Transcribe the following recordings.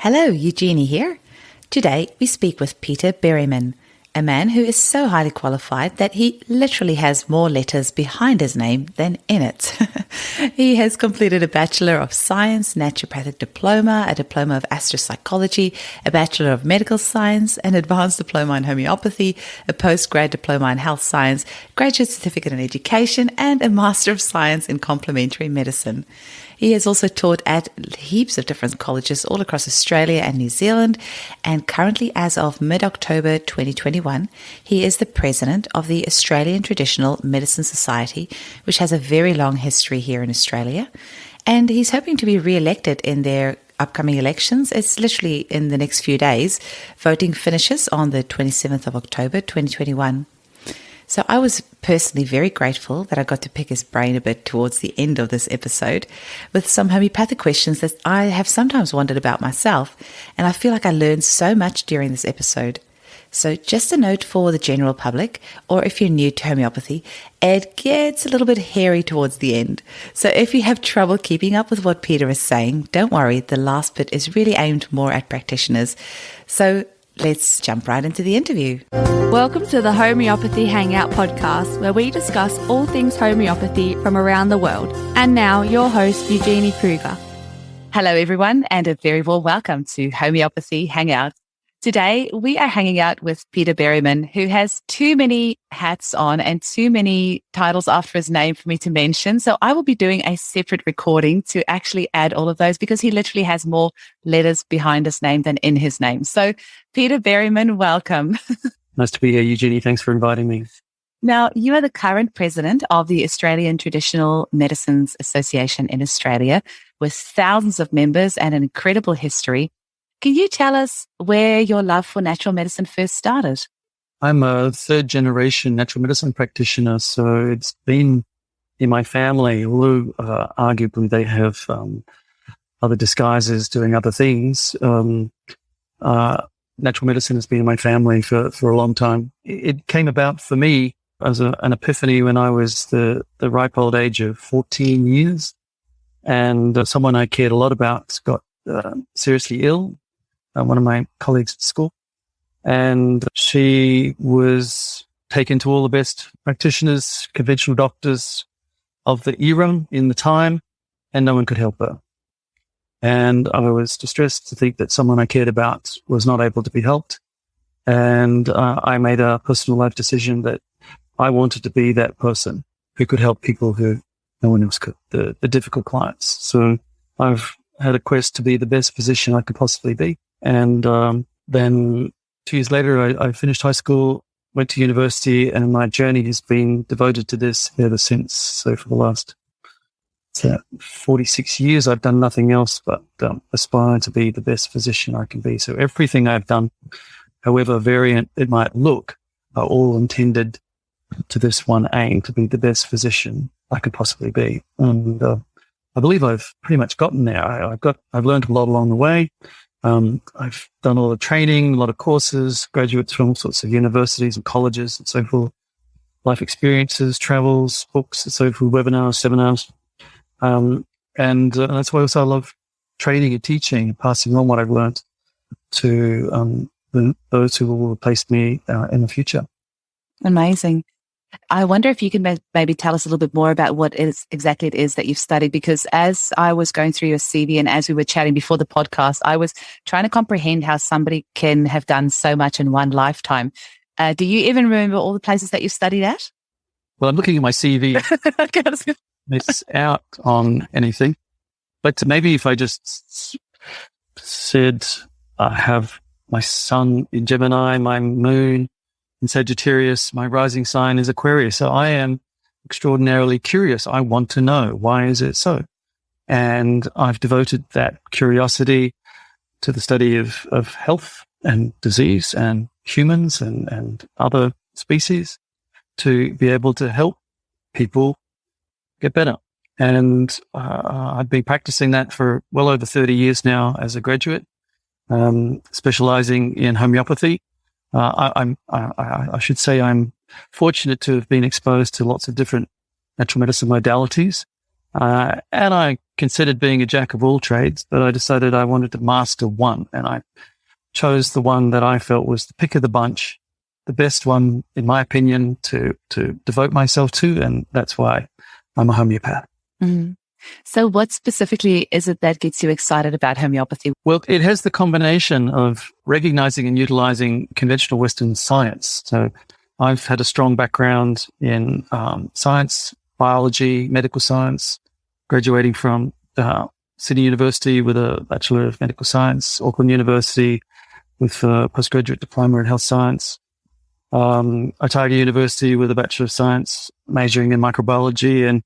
Hello, Eugenie here. Today we speak with Peter Berryman, a man who is so highly qualified that he literally has more letters behind his name than in it. He has completed a Bachelor of Science Naturopathic Diploma, a Diploma of Astropsychology, a Bachelor of Medical Science, an Advanced Diploma in Homeopathy, a Postgrad Diploma in Health Science, Graduate Certificate in Education, and a Master of Science in Complementary Medicine. He has also taught at heaps of different colleges all across Australia and New Zealand, and currently, as of mid-October 2021, he is the president of the Australian Traditional Medicine Society, which has a very long history here in Australia, and he's hoping to be re-elected in their upcoming elections. It's literally in the next few days. Voting finishes on the 27th of October 2021. So I was personally very grateful that I got to pick his brain a bit towards the end of this episode with some homeopathic questions that I have sometimes wondered about myself, and I feel like I learned so much during this episode. So just a note for the general public, or if you're new to homeopathy, it gets a little bit hairy towards the end. So if you have trouble keeping up with what Peter is saying, don't worry, the last bit is really aimed more at practitioners. So let's jump right into the interview. Welcome to the Homeopathy Hangout podcast, where we discuss all things homeopathy from around the world. And now, your host, Eugenie Kruger. Hello, everyone, and a very warm welcome to Homeopathy Hangout. Today, we are hanging out with Peter Berryman, who has too many hats on and too many titles after his name for me to mention. So I will be doing a separate recording to actually add all of those because he literally has more letters behind his name than in his name. So Peter Berryman, welcome. Nice to be here, Eugenie. Thanks for inviting me. Now, you are the current president of the Australian Traditional Medicines Association in Australia, with thousands of members and an incredible history. Can you tell us where your love for natural medicine first started? I'm a third-generation natural medicine practitioner, so it's been in my family, although arguably they have other disguises doing other things. Natural medicine has been in my family for a long time. It came about for me as an epiphany when I was the ripe old age of 14 years, and someone I cared a lot about got seriously ill. One of my colleagues at school, and she was taken to all the best practitioners, conventional doctors of the era in the time, and no one could help her. And I was distressed to think that someone I cared about was not able to be helped. And I made a personal life decision that I wanted to be that person who could help people who no one else could, the difficult clients. So I've had a quest to be the best physician I could possibly be. And then 2 years later, I finished high school, went to university, and my journey has been devoted to this ever since. So for the last 46 years, I've done nothing else but aspire to be the best physician I can be. So everything I've done, however variant it might look, are all intended to this one aim, to be the best physician I could possibly be. And I believe I've pretty much gotten there. I've learned a lot along the way. I've done a lot of training, a lot of courses, graduates from all sorts of universities and colleges and so forth, life experiences, travels, books and so forth, webinars, seminars. And that's why also I love training and teaching and passing on what I've learned to those who will replace me in the future. Amazing. I wonder if you can maybe tell us a little bit more about what exactly it is that you've studied, because as I was going through your CV and as we were chatting before the podcast, I was trying to comprehend how somebody can have done so much in one lifetime. Do you even remember all the places that you studied at? Well, I'm looking at my CV. Miss out on anything. But maybe if I just said I have my sun in Gemini, my moon in Sagittarius, my rising sign is Aquarius. So I am extraordinarily curious. I want to know, why is it so? And I've devoted that curiosity to the study of health and disease and humans and other species to be able to help people get better. And I've been practicing that for well over 30 years now as a graduate, specializing in homeopathy. I should say I'm fortunate to have been exposed to lots of different natural medicine modalities. And I considered being a jack of all trades, but I decided I wanted to master one. And I chose the one that I felt was the pick of the bunch, the best one, in my opinion, to devote myself to. And that's why I'm a homeopath. Mm-hmm. So what specifically is it that gets you excited about homeopathy? Well, it has the combination of recognizing and utilizing conventional Western science. So I've had a strong background in science, biology, medical science, graduating from Sydney University with a Bachelor of Medical Science, Auckland University with a postgraduate diploma in health science, Otago University with a Bachelor of Science, majoring in microbiology. And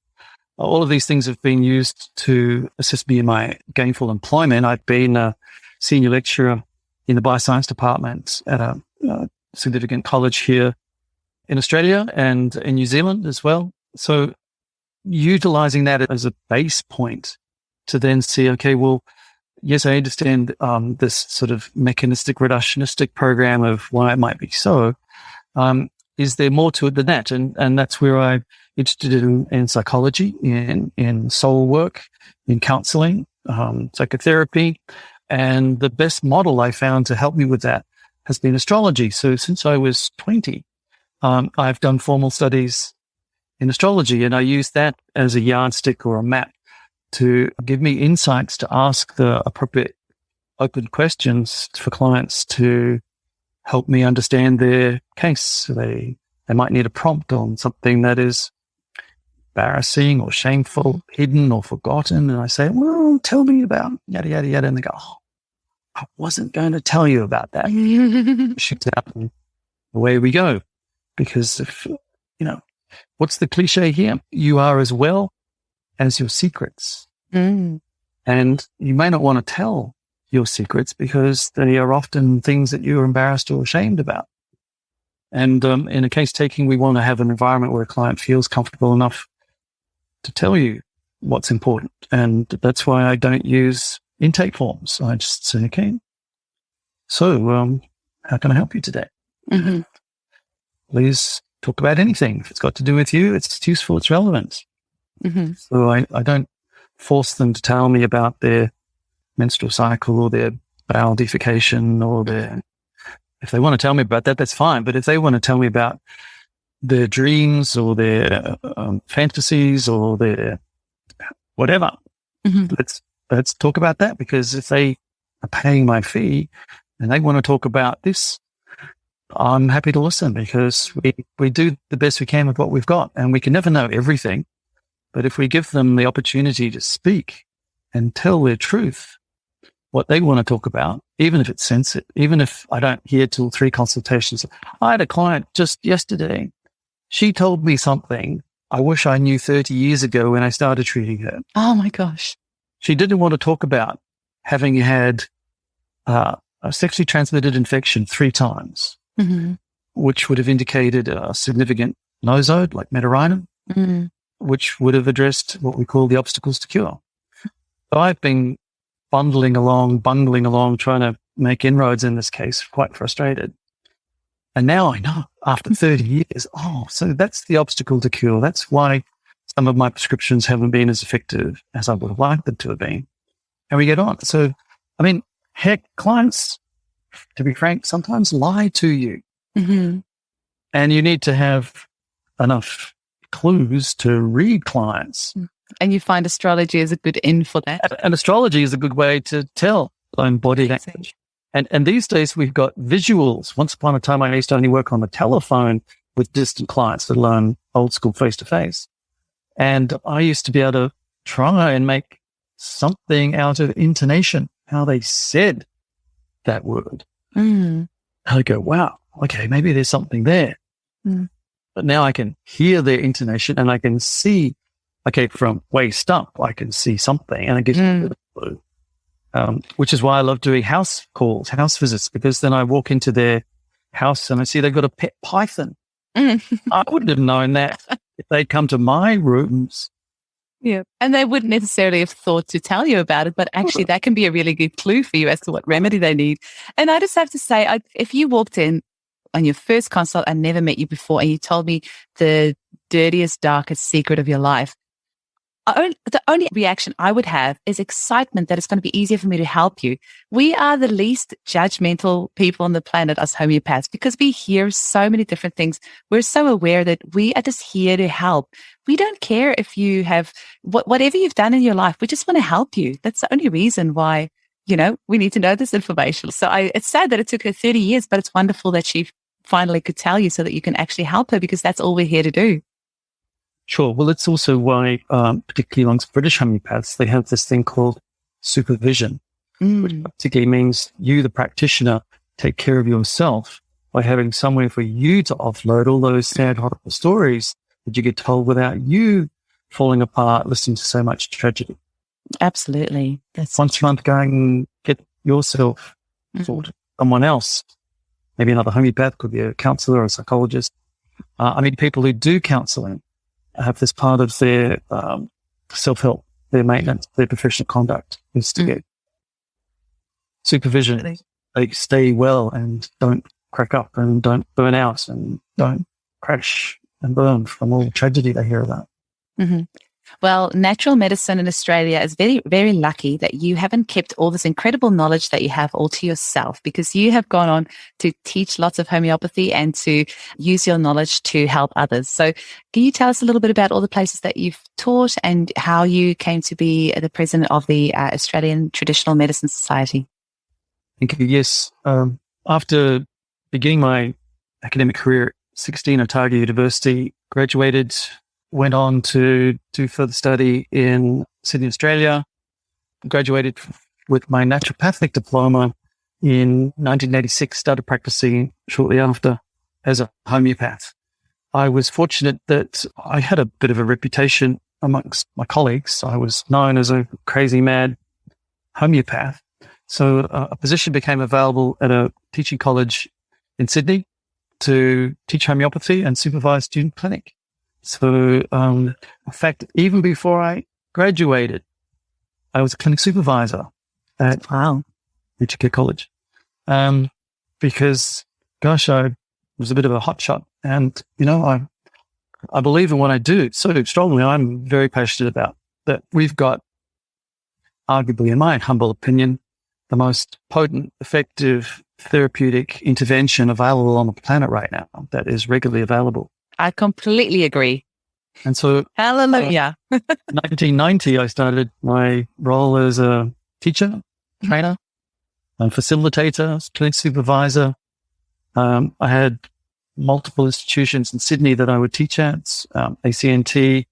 all of these things have been used to assist me in my gainful employment. I've been a senior lecturer in the bioscience department at a significant college here in Australia and in New Zealand as well. So utilizing that as a base point to then see, okay, well, yes, I understand this sort of mechanistic reductionistic program of why it might be so. Is there more to it than that? And that's where I'm interested in psychology, in soul work, in counseling, psychotherapy. And the best model I found to help me with that has been astrology. So since I was 20, I've done formal studies in astrology, and I use that as a yardstick or a map to give me insights to ask the appropriate open questions for clients to help me understand their case. So they might need a prompt on something that is embarrassing or shameful, hidden or forgotten. And I say, well, tell me about yada, yada, yada. And they go, oh, I wasn't going to tell you about that. Shoots out and away we go. Because if, what's the cliche here? You are as well as your secrets. Mm. And you may not want to tell your secrets because they are often things that you're embarrassed or ashamed about. And in a case taking, we want to have an environment where a client feels comfortable enough to tell you what's important. And that's why I don't use intake forms. I just say, okay, so how can I help you today? Mm-hmm. Please talk about anything. If it's got to do with you, it's useful, it's relevant. Mm-hmm. So I don't force them to tell me about their menstrual cycle or their bowel defecation or if they want to tell me about that, that's fine. But if they want to tell me about their dreams or their fantasies or their whatever, mm-hmm. let's talk about that. Because if they are paying my fee and they want to talk about this, I'm happy to listen, because we do the best we can with what we've got, and we can never know everything. But if we give them the opportunity to speak and tell their truth, what they want to talk about, even if it's sensitive, even if I don't hear till 3 consultations. I had a client just yesterday. She told me something I wish I knew 30 years ago when I started treating her. Oh my gosh. She didn't want to talk about having had a sexually transmitted infection 3 times. Mm-hmm. Which would have indicated a significant nosode like metarhinum, mm-hmm. which would have addressed what we call the obstacles to cure. So I've been bungling along, trying to make inroads in this case, quite frustrated. And now I know, after 30 years, so that's the obstacle to cure. That's why some of my prescriptions haven't been as effective as I would have liked them to have been. And we get on. So, I mean, heck, clients, to be frank, sometimes lie to you. Mm-hmm. And you need to have enough clues to read clients. And you find astrology is a good in for that. And astrology is a good way to tell own body language. And these days we've got visuals. Once upon a time, I used to only work on the telephone with distant clients, let alone old school face-to-face. And I used to be able to try and make something out of intonation, how they said that word. Mm. I go, wow, okay, maybe there's something there. Mm. But now I can hear their intonation and I can see, okay, from waist up, I can see something, and it gives me a bit of a clue. Which is why I love doing house calls, house visits, because then I walk into their house and I see they've got a pet python. I wouldn't have known that if they'd come to my rooms. Yeah. And they wouldn't necessarily have thought to tell you about it, but actually that can be a really good clue for you as to what remedy they need. And I just have to say, if you walked in on your first consult, I never met you before, and you told me the dirtiest, darkest secret of your life, The only reaction I would have is excitement that it's going to be easier for me to help you. We are the least judgmental people on the planet, us homeopaths, because we hear so many different things. We're so aware that we are just here to help. We don't care if you have whatever you've done in your life. We just want to help you. That's the only reason why, we need to know this information. So it's sad that it took her 30 years, but it's wonderful that she finally could tell you so that you can actually help her, because that's all we're here to do. Sure. Well, it's also why, particularly amongst British homeopaths, they have this thing called supervision, which particularly means you, the practitioner, take care of yourself by having somewhere for you to offload all those sad, horrible stories that you get told without you falling apart, listening to so much tragedy. Absolutely. That's once a month, go and get yourself sorted. Someone else, maybe another homeopath, could be a counselor or a psychologist. I mean, people who do counseling have this part of their self-help, their maintenance, their professional conduct is to get supervision. They stay well and don't crack up and don't burn out and don't crash and burn from all the tragedy they hear about. Mm-hmm. Well, natural medicine in Australia is very, very lucky that you haven't kept all this incredible knowledge that you have all to yourself, because you have gone on to teach lots of homeopathy and to use your knowledge to help others. So can you tell us a little bit about all the places that you've taught and how you came to be the president of the Australian Traditional Medicine Society? Thank you. Yes. After beginning my academic career at 16 at Otago University, graduated, went on to do further study in Sydney, Australia, graduated with my naturopathic diploma in 1986, started practicing shortly after as a homeopath. I was fortunate that I had a bit of a reputation amongst my colleagues. I was known as a crazy mad homeopath. So a position became available at a teaching college in Sydney to teach homeopathy and supervise student clinic. So, in fact, even before I graduated, I was a clinic supervisor at Echuca College. Because, gosh, I was a bit of a hotshot, and I believe in what I do so strongly. I'm very passionate about that. We've got, arguably, in my humble opinion, the most potent, effective therapeutic intervention available on the planet right now that is regularly available. I completely agree. And so, hallelujah. 1990, I started my role as a teacher, trainer, and facilitator, clinic supervisor. I had multiple institutions in Sydney that I would teach at, ACNT,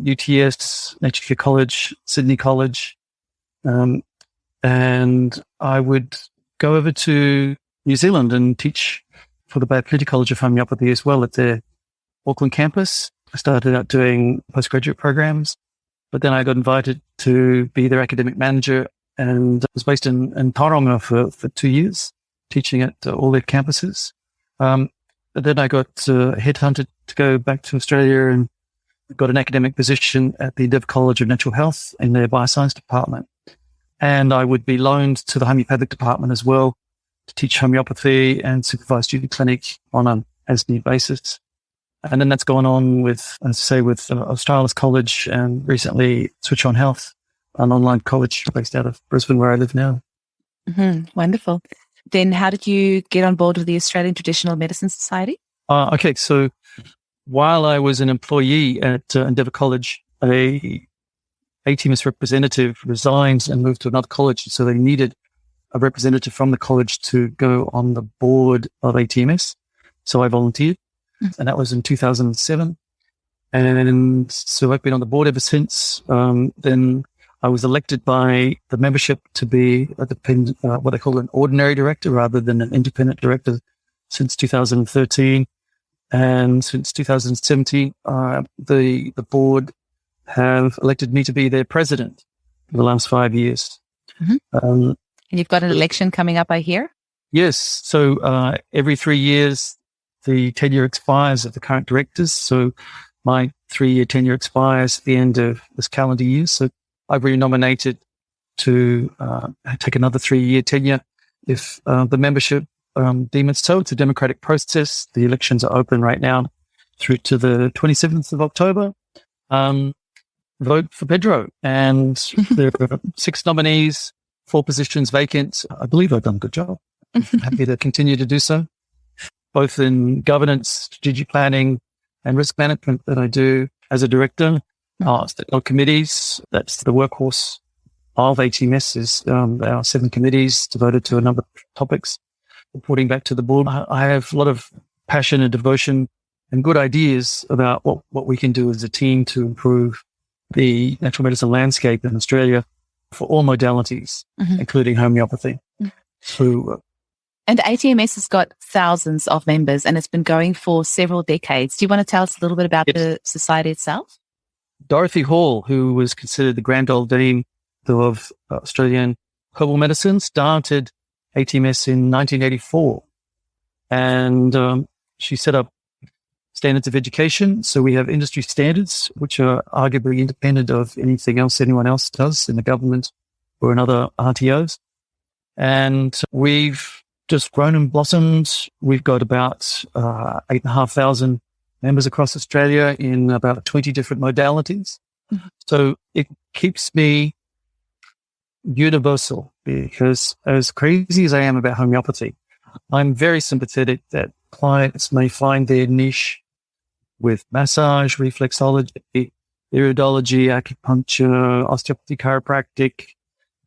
UTS, Echuca College, Sydney College. And I would go over to New Zealand and teach for the Bay Plenty College of Homeopathy as well at their Auckland campus. I started out doing postgraduate programs, but then I got invited to be their academic manager and was based in Tauranga for 2 years, teaching at all their campuses. But then I got headhunted to go back to Australia and got an academic position at the Div College of Natural Health in their bioscience department. And I would be loaned to the homeopathic department as well to teach homeopathy and supervise student clinic on an as-need basis. And then that's gone on with, as I say, with Australis College and recently Switch On Health, an online college based out of Brisbane, where I live now. Mm-hmm. Wonderful. Then how did you get on board with the Australian Traditional Medicine Society? Okay, so while I was an employee at Endeavour College, a ATMS representative resigned and moved to another college. So they needed a representative from the college to go on the board of ATMS. So I volunteered, and that was in 2007. And so I've been on the board ever since. Then I was elected by the membership to be a dependent, what they call an ordinary director rather than an independent director since 2013. And since 2017, the board have elected me to be their president for the last 5 years. Mm-hmm. And you've got an election coming up, I hear? Yes. So every 3 years, the tenure expires of the current directors. So my 3-year tenure expires at the end of this calendar year. So I've renominated to take another 3-year tenure if the membership deem it so. It's a democratic process. The elections are open right now through to the 27th of October. vote for Pedro. And there are 6 nominees, 4 positions vacant. I believe I've done a good job. I'm happy to continue to do so, both in governance, strategic planning, and risk management that I do as a director. Our committees, that's the workhorse of ATMS, is our 7 committees devoted to a number of topics, reporting back to the board. I have a lot of passion and devotion and good ideas about what we can do as a team to improve the natural medicine landscape in Australia for all modalities, including homeopathy. And ATMS has got thousands of members and it's been going for several decades. Do you want to tell us a little bit about the society itself? Dorothy Hall, who was considered the grand old dame of Australian herbal medicine, started ATMS in 1984. And she set up standards of education. So we have industry standards, which are arguably independent of anything else anyone else does in the government or in other RTOs. And we've just grown and blossomed. We've got about 8,500 members across Australia in about 20 different modalities. So it keeps me universal, because as crazy as I am about homeopathy, I'm very sympathetic that clients may find their niche with massage, reflexology, iridology, acupuncture, osteopathy, chiropractic.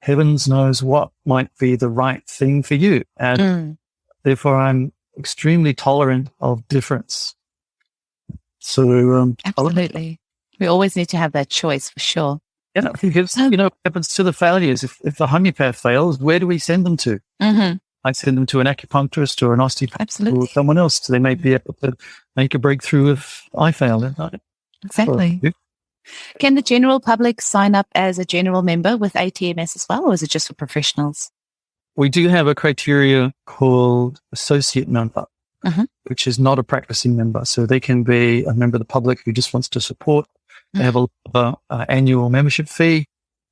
Heavens knows what might be the right thing for you. And therefore, I'm extremely tolerant of difference. So, absolutely. We always need to have that choice for sure. Yeah, because, what happens to the failures? If the homeopath fails, where do we send them to? I send them to an acupuncturist or an osteopath or someone else. So they may be able to make a breakthrough if I fail. Exactly. Can the general public sign up as a general member with ATMS as well, or is it just for professionals? We do have a criteria called associate member, which is not a practicing member. So they can be a member of the public who just wants to support. They have a annual membership fee,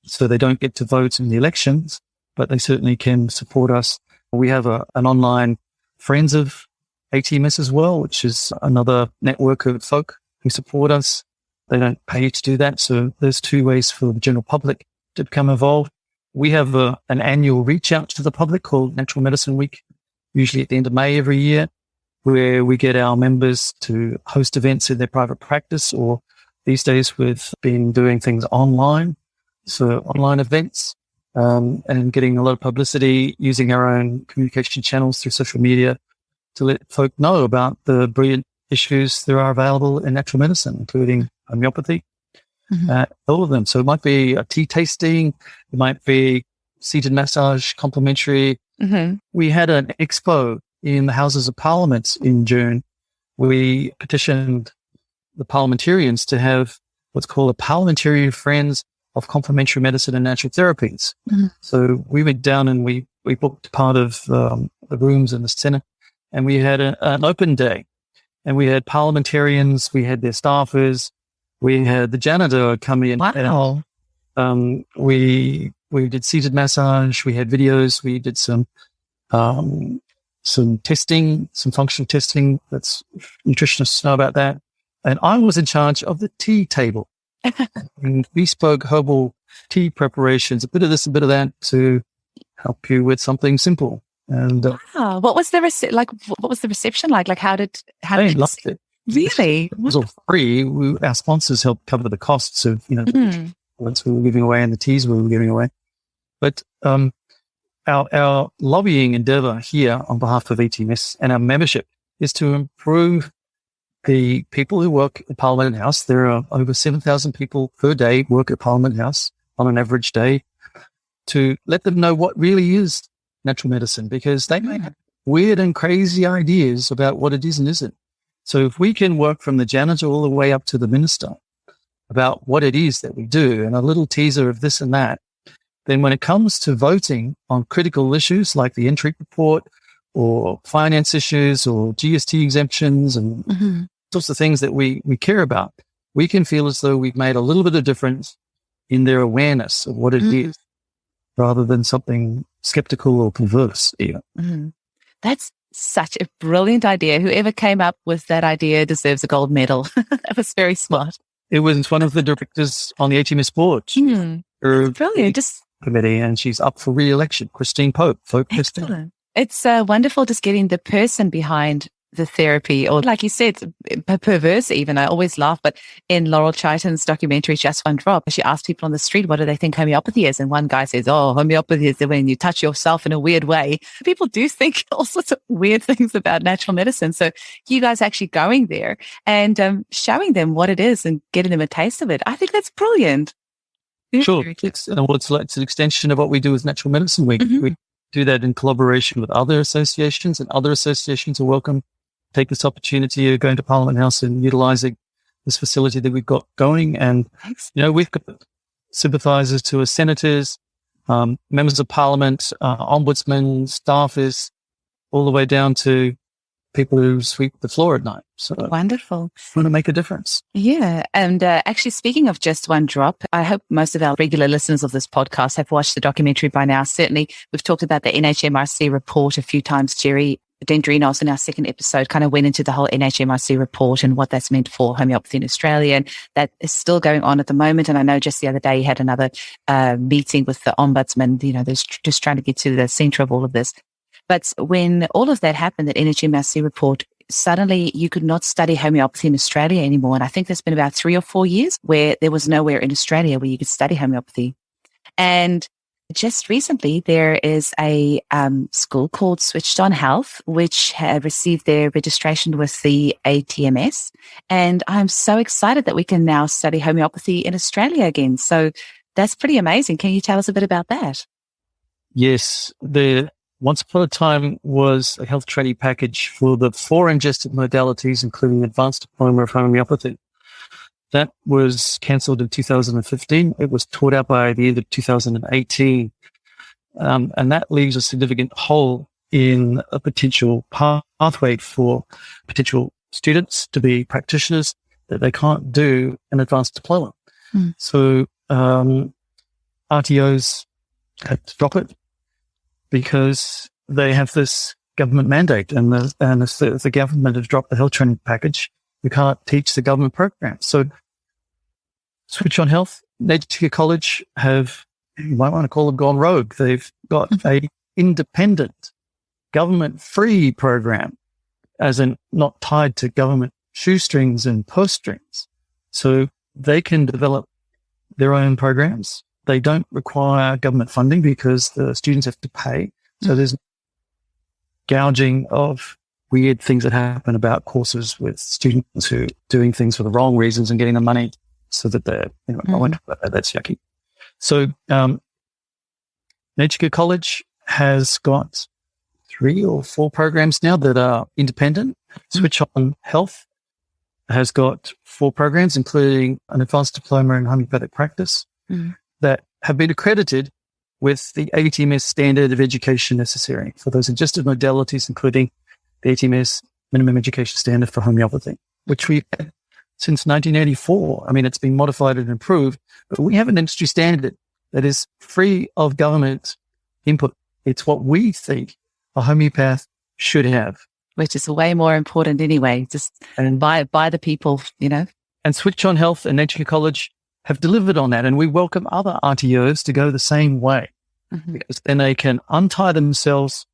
so they don't get to vote in the elections, but they certainly can support us. We have an online Friends of ATMS as well, which is another network of folk who support us. They don't pay to do that. So there's 2 ways for the general public to become involved. We have an annual reach out to the public called Natural Medicine Week, usually at the end of May every year, where we get our members to host events in their private practice, or these days we've been doing things online. So online events, and getting a lot of publicity using our own communication channels through social media to let folk know about the brilliant issues that are available in natural medicine, including homeopathy, all of them. So it might be a tea tasting, it might be seated massage, complimentary. We had an expo in the Houses of Parliament in June. We petitioned the parliamentarians to have what's called a Parliamentary Friends of Complementary Medicine and Natural Therapies. So we went down and we booked part of the rooms in the Senate, and we had an open day. And we had parliamentarians, we had their staffers, we had the janitor come in. Wow. And, we did seated massage, we had videos, we did some testing, some functional testing. That's nutritionists know about that. And I was in charge of the tea table. And bespoke herbal tea preparations, a bit of this, a bit of that, to help you with something simple. And what was the what was the reception like? Like how did they loved it? Really? It was all free. Our sponsors helped cover the costs of the ones we were giving away and the teas we were giving away. But our lobbying endeavor here on behalf of ATMS and our membership is to improve the people who work at Parliament House. There are over 7,000 people per day work at Parliament House on an average day, to let them know what really is natural medicine, because they may have weird and crazy ideas about what it is and isn't. So if we can work from the janitor all the way up to the minister about what it is that we do, and a little teaser of this and that, then when it comes to voting on critical issues like the entry report or finance issues or GST exemptions and sorts of things that we care about, we can feel as though we've made a little bit of difference in their awareness of what it is, rather than something skeptical or perverse even. That's such a brilliant idea. Whoever came up with that idea deserves a gold medal. That was very smart. It was one of the directors on the ATMS board. Brilliant. Committee, and she's up for re-election. Christine Pope. Excellent. It's wonderful just getting the person behind the therapy, or like you said, perverse even. I always laugh, but in Laurel Chaitin's documentary, Just One Drop, she asked people on the street, what do they think homeopathy is? And one guy says, oh, homeopathy is when you touch yourself in a weird way. People do think all sorts of weird things about natural medicine. So you guys actually going there and showing them what it is and getting them a taste of it. I think that's brilliant. Sure. It's an extension of what we do with natural medicine. We do that in collaboration with other associations, and other associations are welcome to take this opportunity of going to Parliament House and utilising this facility that we've got going. And, we've got sympathisers to senators, members of Parliament, ombudsmen, staffers, all the way down to people who sweep the floor at night. So wonderful. Want to make a difference. Yeah. And actually, speaking of Just One Drop, I hope most of our regular listeners of this podcast have watched the documentary by now. Certainly, we've talked about the NHMRC report a few times. Jerry Dendrinos in our second episode kind of went into the whole NHMRC report and what that's meant for homeopathy in Australia. And that is still going on at the moment. And I know just the other day you had another meeting with the ombudsman, they're just trying to get to the center of all of this. But when all of that happened, that NHMRC report, suddenly you could not study homeopathy in Australia anymore. And I think there's been about 3 or 4 years where there was nowhere in Australia where you could study homeopathy. And just recently, there is a school called Switched On Health, which have received their registration with the ATMS. And I'm so excited that we can now study homeopathy in Australia again. So that's pretty amazing. Can you tell us a bit about that? Yes. Once upon a time was a health training package for the 4 ingested modalities, including advanced diploma of homeopathy. That was cancelled in 2015. It was taught out by the end of 2018. And that leaves a significant hole in a potential pathway for potential students to be practitioners that they can't do an advanced diploma. So RTOs had to drop it, because they have this government mandate, and if the government has dropped the health training package, you can't teach the government program. So Switch On Health, Nature College you might want to call them gone rogue. They've got a independent government-free program, as in not tied to government shoestrings and purse strings. So they can develop their own programs. They don't require government funding because the students have to pay. So there's gouging of weird things that happen about courses with students who are doing things for the wrong reasons and getting the money so that they're, that's yucky. So Nature College has got 3 or 4 programs now that are independent. Switch On Health has got 4 programs, including an advanced diploma in homeopathic practice. That have been accredited with the ATMS standard of education necessary for those ingested modalities, including the ATMS minimum education standard for homeopathy, which we've had since 1984. I mean, it's been modified and improved, but we have an industry standard that is free of government input. It's what we think a homeopath should have. Which is way more important anyway, and by the people, And Switch On Health and Nature College have delivered on that, and we welcome other RTOs to go the same way, because then they can untie themselves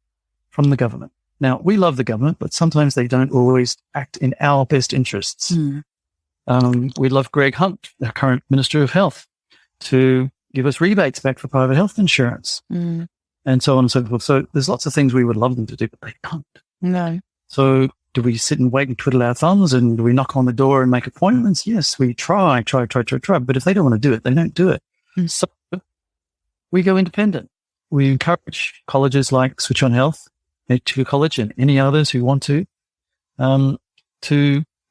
from the government. Now, we love the government, but sometimes they don't always act in our best interests. We love Greg Hunt, the current Minister of Health, to give us rebates back for private health insurance, and so on and so forth. So there's lots of things we would love them to do, but they can't. No. So do we sit and wait and twiddle our thumbs, and do we knock on the door and make appointments? Yes, we try. But if they don't want to do it, they don't do it. So we go independent. We encourage colleges like Switch On Health, Nature College, and any others who want to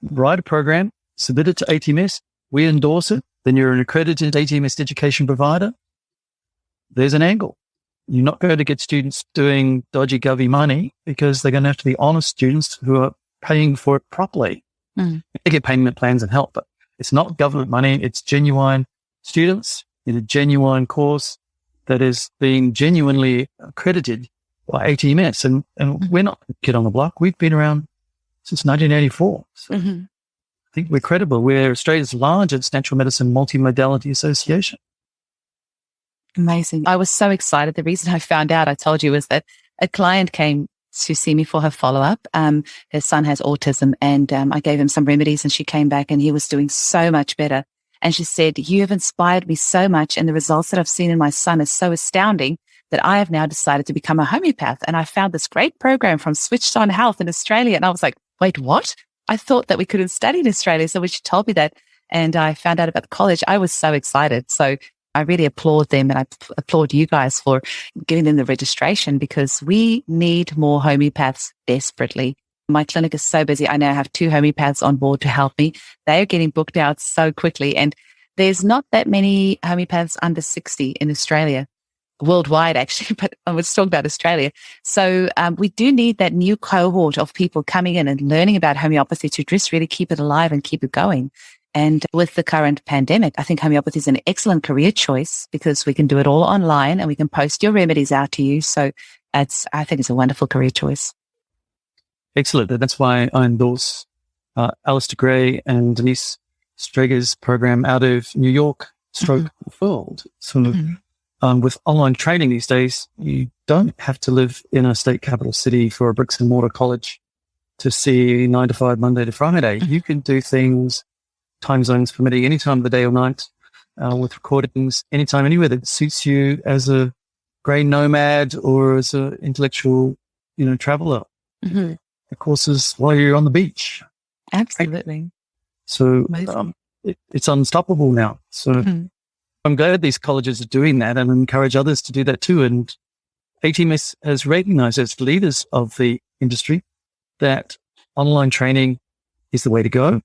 write a program, submit it to ATMS. We endorse it. Then you're an accredited ATMS education provider. There's an angle. You're not going to get students doing dodgy govy money, because they're going to have to be honest students who are paying for it properly. They get payment plans and help, but it's not government money. It's genuine students in a genuine course that is being genuinely accredited by ATMS. And we're not a kid on the block. We've been around since 1984. So I think we're credible. We're Australia's largest natural medicine multimodality association. Amazing. I was so excited. The reason I found out, I told you, was that a client came to see me for her follow-up. Her son has autism, and I gave him some remedies, and she came back and he was doing so much better. And she said, you have inspired me so much, and the results that I've seen in my son is so astounding that I have now decided to become a homeopath. And I found this great program from Switched On Health in Australia. And I was like, wait, what? I thought that we couldn't study in Australia. So when she told me that and I found out about the college, I was so excited. So I really applaud them, and I applaud you guys for giving them the registration, because we need more homeopaths desperately. My clinic is so busy. I now have 2 homeopaths on board to help me. They are getting booked out so quickly, and there's not that many homeopaths under 60 in Australia, worldwide actually, but I was talking about Australia. So we do need that new cohort of people coming in and learning about homeopathy to just really keep it alive and keep it going. And with the current pandemic, I think homeopathy is an excellent career choice, because we can do it all online and we can post your remedies out to you. So I think it's a wonderful career choice. Excellent. That's why I endorse Alistair Gray and Denise Streger's program out of New York, stroke world. So with online training these days, you don't have to live in a state capital city for a bricks and mortar college to see 9 to 5, Monday to Friday. You can do things, time zones permitting, any time of the day or night, with recordings, anytime, anywhere that suits you as a grey nomad or as an intellectual, traveler. The courses while you're on the beach. Absolutely. Right? So it's unstoppable now. So I'm glad these colleges are doing that, and encourage others to do that too. And ATMS has recognized as leaders of the industry that online training is the way to go.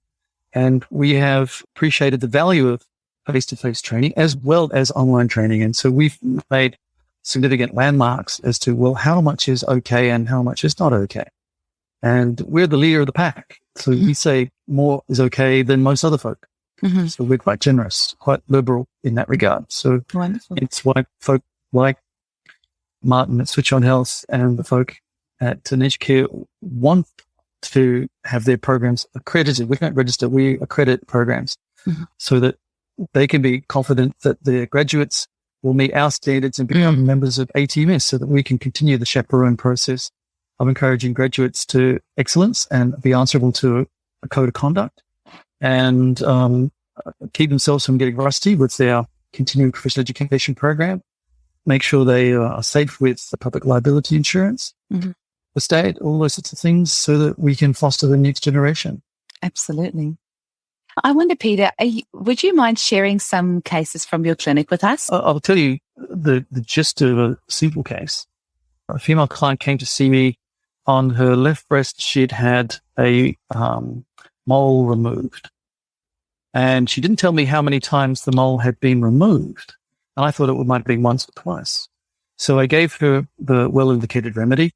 And we have appreciated the value of face-to-face training as well as online training. And so we've made significant landmarks as to, well, how much is okay and how much is not okay. And we're the leader of the pack. So we say more is okay than most other folk. So we're quite generous, quite liberal in that regard. So wonderful. It's why folk like Martin at Switch On Health and the folk at Care want to have their programs accredited. We don't register, we accredit programs so that they can be confident that their graduates will meet our standards and become members of ATMS, so that we can continue the chaperone process of encouraging graduates to excellence and be answerable to a code of conduct, and keep themselves from getting rusty with their continuing professional education program, make sure they are safe with the public liability insurance, the state, all those sorts of things, so that we can foster the next generation. Absolutely. I wonder, Peter, would you mind sharing some cases from your clinic with us? I'll tell you the gist of a simple case. A female client came to see me. On her left breast, she'd had a mole removed. And she didn't tell me how many times the mole had been removed. And I thought it might have been once or twice. So I gave her the well-indicated remedy,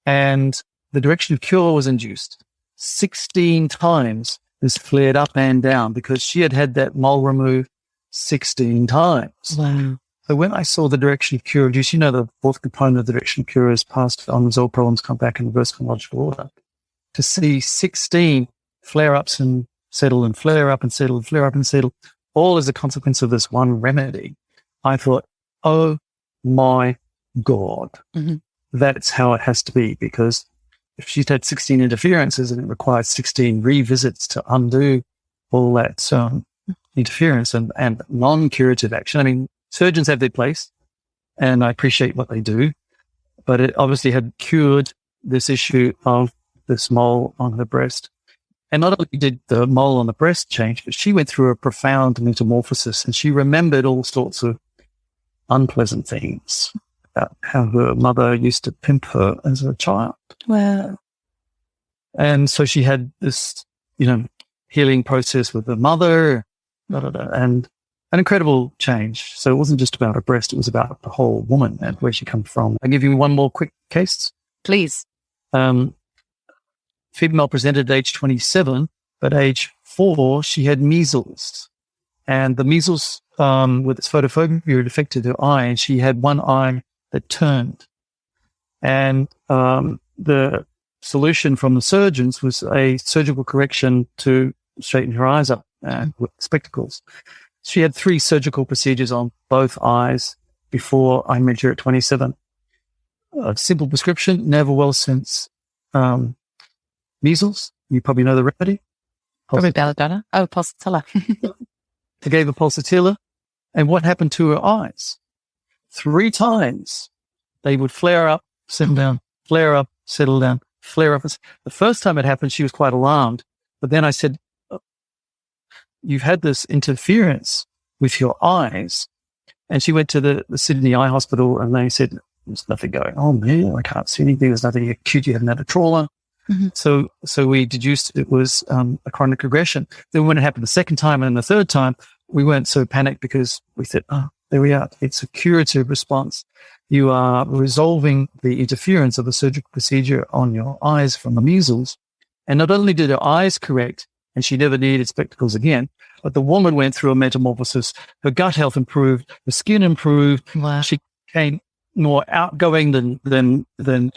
and the direction of cure was induced. 16 times this flared up and down because she had had that mole removed 16 times. Wow. So when I saw the direction of cure reduced, the fourth component of the direction of cure is past unresolved problems come back in reverse chronological order. To see 16 flare-ups and settle, and flare up and settle, and flare up and settle, all as a consequence of this one remedy, I thought, oh my God, that's how it has to be. Because if she's had 16 interferences and it requires 16 revisits to undo all that interference and non-curative action, I mean, surgeons have their place, and I appreciate what they do, but it obviously had cured this issue of this mole on her breast. And not only did the mole on the breast change, but she went through a profound metamorphosis, and she remembered all sorts of unpleasant things about how her mother used to pimp her as a child. Wow. And so she had this, healing process with her mother, and an incredible change. So it wasn't just about her breast, it was about the whole woman and where she comes from. I'll give you one more quick case. Please. Female presented at age 27, but age 4, she had measles. And the measles, with its photophobia, it affected her eye, and she had one eye that turned. And the solution from the surgeons was a surgical correction to straighten her eyes up with spectacles. She had 3 surgical procedures on both eyes before I met her at 27. A simple prescription, never well since measles. You probably know the remedy. Probably belladonna. Oh, pulsatilla. They gave her pulsatilla. And what happened to her eyes? 3 times they would flare up, settle down, flare up, settle down, flare up. The first time it happened, she was quite alarmed. But then I said, you've had this interference with your eyes. And she went to the Sydney Eye Hospital and they said, there's nothing going on there. I can't see anything. There's nothing acute. You haven't had a trauma. So we deduced it was a chronic regression. Then when it happened the second time and the third time, we weren't so panicked because we said, oh, there we are. It's a curative response. You are resolving the interference of the surgical procedure on your eyes from the measles. And not only did her eyes correct, and she never needed spectacles again, but the woman went through a metamorphosis. Her gut health improved. Her skin improved. Wow. She became more outgoing than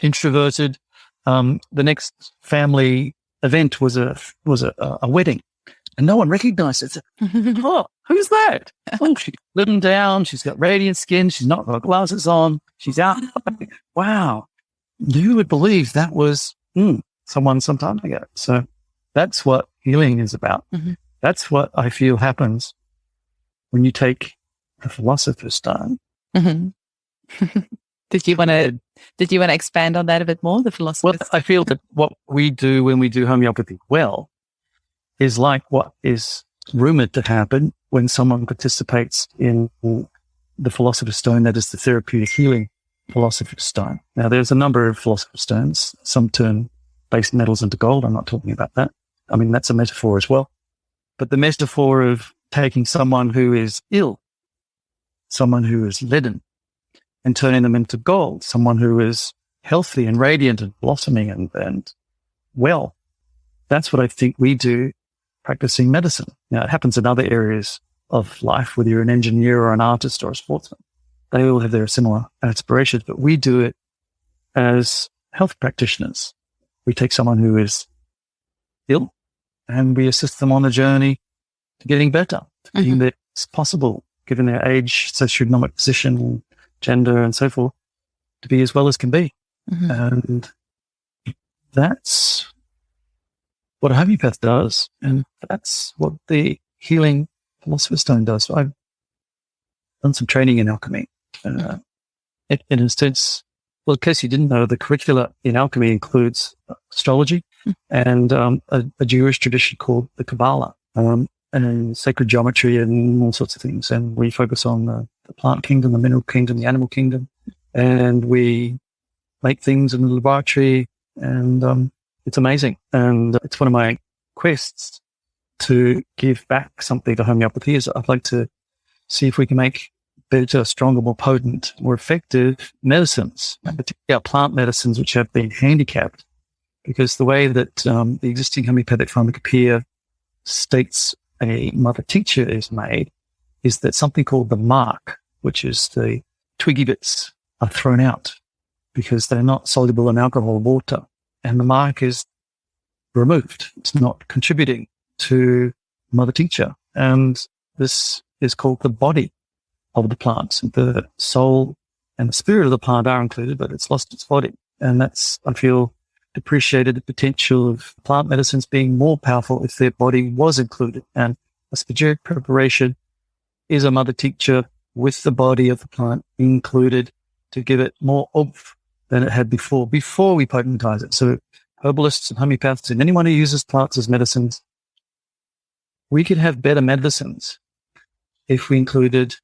introverted. The next family event was a wedding, and no one recognized it. Oh, who's that? Oh, she's living down. She's got radiant skin. She's not got glasses on. She's out. Wow, you would believe that was someone some time ago. So that's what healing is about. That's what I feel happens when you take the Philosopher's Stone. Did you want to expand on that a bit more? The philosophy. Well, I feel that what we do when we do homeopathy well is like what is rumored to happen when someone participates in the Philosopher's Stone, that is the therapeutic healing Philosopher's Stone. Now, there's a number of Philosopher's Stones. Some turn base metals into gold. I'm not talking about that. I mean, that's a metaphor as well. But the metaphor of taking someone who is ill, someone who is leaden, and turning them into gold, someone who is healthy and radiant and blossoming and well. That's what I think we do practicing medicine. Now, it happens in other areas of life, whether you're an engineer or an artist or a sportsman. They all have their similar aspirations, but we do it as health practitioners. We take someone who is ill and we assist them on a journey to getting better, to being the best possible, given their age, socioeconomic position, gender, and so forth, to be as well as can be. And that's what a homeopath does. And that's what the healing Philosopher's Stone does. So I've done some training in alchemy. In a sense, well, in case you didn't know, the curricula in alchemy includes astrology and a Jewish tradition called the Kabbalah, and sacred geometry and all sorts of things. And we focus on the plant kingdom, the mineral kingdom, the animal kingdom, and we make things in the laboratory, and it's amazing. And it's one of my quests to give back something to homeopathy. Is I'd like to see if we can make better, stronger, more potent, more effective medicines, particularly plant medicines which have been handicapped, because the way that the existing homeopathic pharmacopoeia states a mother tincture is made is that something called the mark, which is the twiggy bits, are thrown out because they're not soluble in alcohol or water, and the mark is removed. It's not contributing to mother tincture, and this is called the body of the plant. The soul and the spirit of the plant are included, but it's lost its body, and that's, I feel, depreciated the potential of plant medicines being more powerful if their body was included. And a spagyric preparation is a mother tincture with the body of the plant included to give it more oomph than it had before we potentize it. So herbalists and homeopaths and anyone who uses plants as medicines, we could have better medicines if we included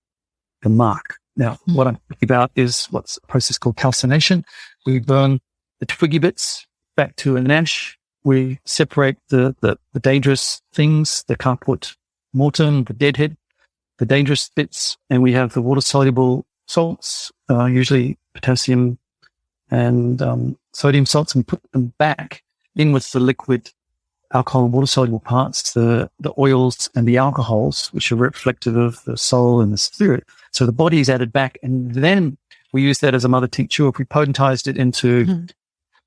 the mark. Now, what I'm thinking about is what's a process called calcination. We burn the twiggy bits back to an ash. We separate the dangerous things, the caput mortem, the deadhead, the dangerous bits, and we have the water-soluble salts, usually potassium and sodium salts, and put them back in with the liquid alcohol and water-soluble parts, the oils and the alcohols, which are reflective of the soul and the spirit. So the body is added back, and then we use that as a mother tincture. If we potentized it into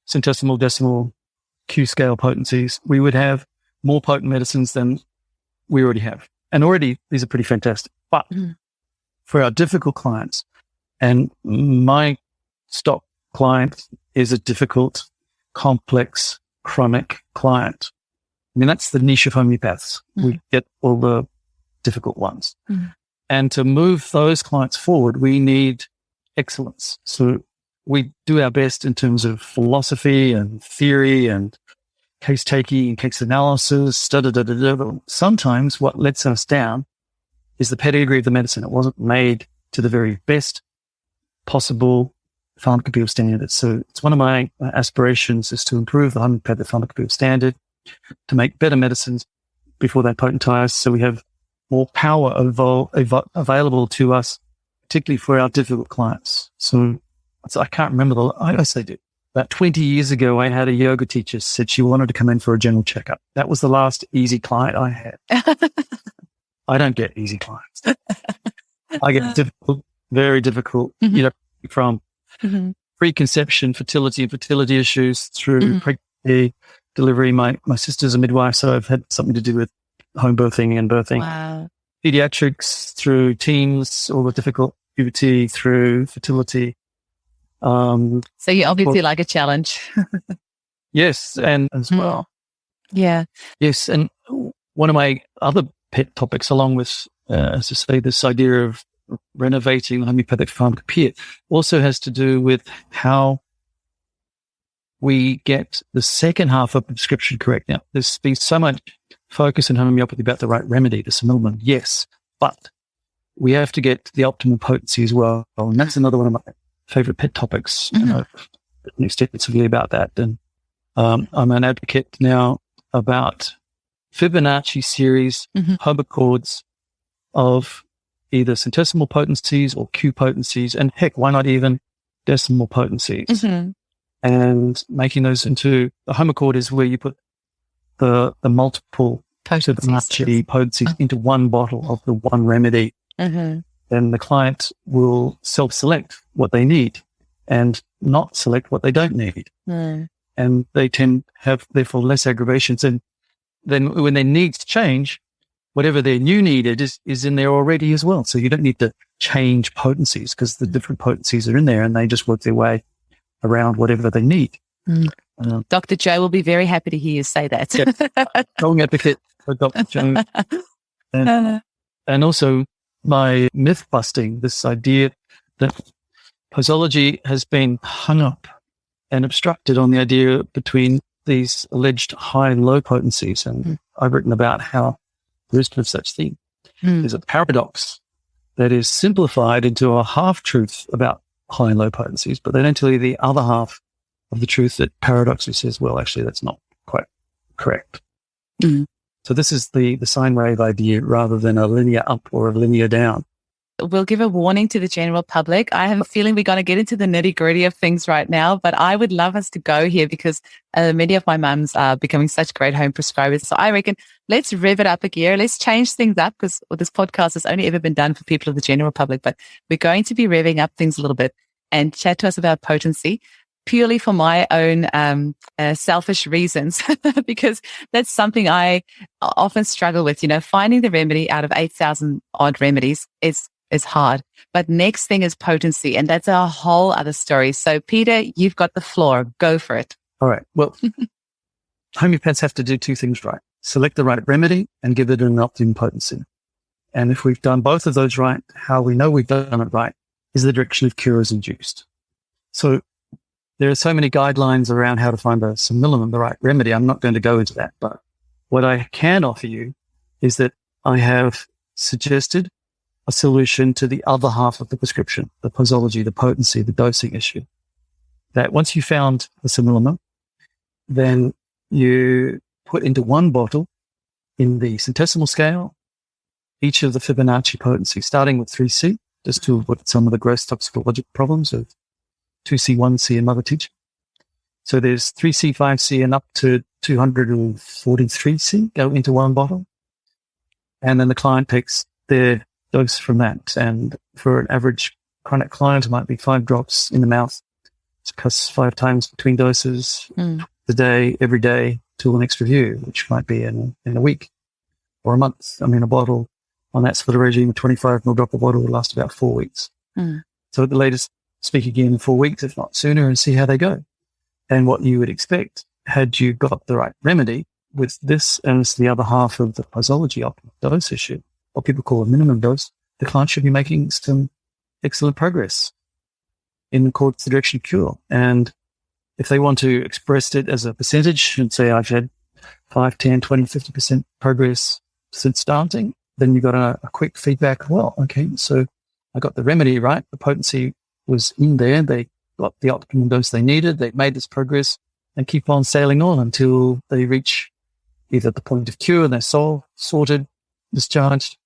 centesimal, decimal, Q scale potencies, we would have more potent medicines than we already have. And already these are pretty fantastic. But for our difficult clients, and my stock client is a difficult, complex, chronic client. I mean, that's the niche of homeopaths. We get all the difficult ones. And to move those clients forward, we need excellence. So we do our best in terms of philosophy and theory and case taking and case analysis. But sometimes what lets us down is the pedigree of the medicine. It wasn't made to the very best possible pharmacopoeial standards. So it's one of my aspirations is to improve the homeopathic pharmacopoeial standard, to make better medicines before they're potentized, so we have more power available to us, particularly for our difficult clients. So I can't remember I guess I do. About 20 years ago, I had a yoga teacher said she wanted to come in for a general checkup. That was the last easy client I had. I don't get easy clients. I get difficult, very difficult, from preconception, fertility and fertility issues through pregnancy, delivery. My sister's a midwife, so I've had something to do with home birthing and birthing. Wow. Pediatrics through teens, all the difficult puberty through fertility. So you obviously like a challenge. Yes, and as well. Yeah. Yes, and one of my other pet topics, along with, as I say, this idea of renovating the homeopathic pharmacopoeia, also has to do with how we get the second half of prescription correct. Now, there's been so much focus in homeopathy about the right remedy, the simillimum, yes, but we have to get the optimal potency as well. And that's another one of my favorite pet topics. And I've written extensively about that. And I'm an advocate now about Fibonacci series homochords of either centesimal potencies or Q potencies, and heck, why not even decimal potencies? And making those into a homochord is where you put the multiple Fibonacci potencies into one bottle of the one remedy. Then the client will self-select what they need and not select what they don't need. And they tend to have, therefore, less aggravations. And then when their needs change, whatever their new needed is in there already as well. So you don't need to change potencies because the different potencies are in there and they just work their way around whatever they need. Dr. Joe will be very happy to hear you say that. Strong advocate for Dr. Joe. And also my myth busting, this idea that posology has been hung up and obstructed on the idea between these alleged high and low potencies. And I've written about how there is no such thing. There's a paradox that is simplified into a half-truth about high and low potencies, but they don't tell you the other half of the truth that paradoxically says, well, actually, that's not quite correct. So this is the sine wave idea rather than a linear up or a linear down. We'll give a warning to the general public. I have a feeling we're going to get into the nitty-gritty of things right now, but I would love us to go here because many of my mums are becoming such great home prescribers. So I reckon let's rev it up a gear. Let's change things up because this podcast has only ever been done for people of the general public, but we're going to be revving up things a little bit and chat to us about potency purely for my own selfish reasons, because that's something I often struggle with. Finding the remedy out of 8,000 odd remedies is hard. But next thing is potency, and that's a whole other story. So, Peter, you've got the floor. Go for it. All right. Well, homeopaths have to do two things right. Select the right remedy and give it an optimum potency. And if we've done both of those right, how we know we've done it right is the direction of cure is induced. So there are so many guidelines around how to find the simillimum, the right remedy. I'm not going to go into that, but what I can offer you is that I have suggested a solution to the other half of the prescription, the posology, the potency, the dosing issue. That once you found the simillimum, then you put into one bottle in the centesimal scale each of the Fibonacci potencies, starting with 3C, just to avoid some of the gross toxicological problems of 2C, 1C, and mother teaching. So there's 3C, 5C, and up to 243C go into one bottle. And then the client takes their dose from that. And for an average chronic client, it might be 5 drops in the mouth. It's plus 5 times between doses, the day, every day, to the next review, which might be in a week or a month. I mean, a bottle on that sort of regime, a 25 ml dropper bottle will last about 4 weeks. So at the latest, speak again in 4 weeks, if not sooner, and see how they go. And what you would expect, had you got the right remedy with this as the other half of the posology optimal dose issue, what people call a minimum dose, the client should be making some excellent progress in accordance to the direction of cure. And if they want to express it as a percentage and say, I've had 5, 10, 20, 50% progress since starting, then you've got a quick feedback. Well, okay, so I got the remedy right. The potency was in there. They got the optimum dose they needed. They've made this progress and keep on sailing on until they reach either the point of cure and they're sorted, discharged,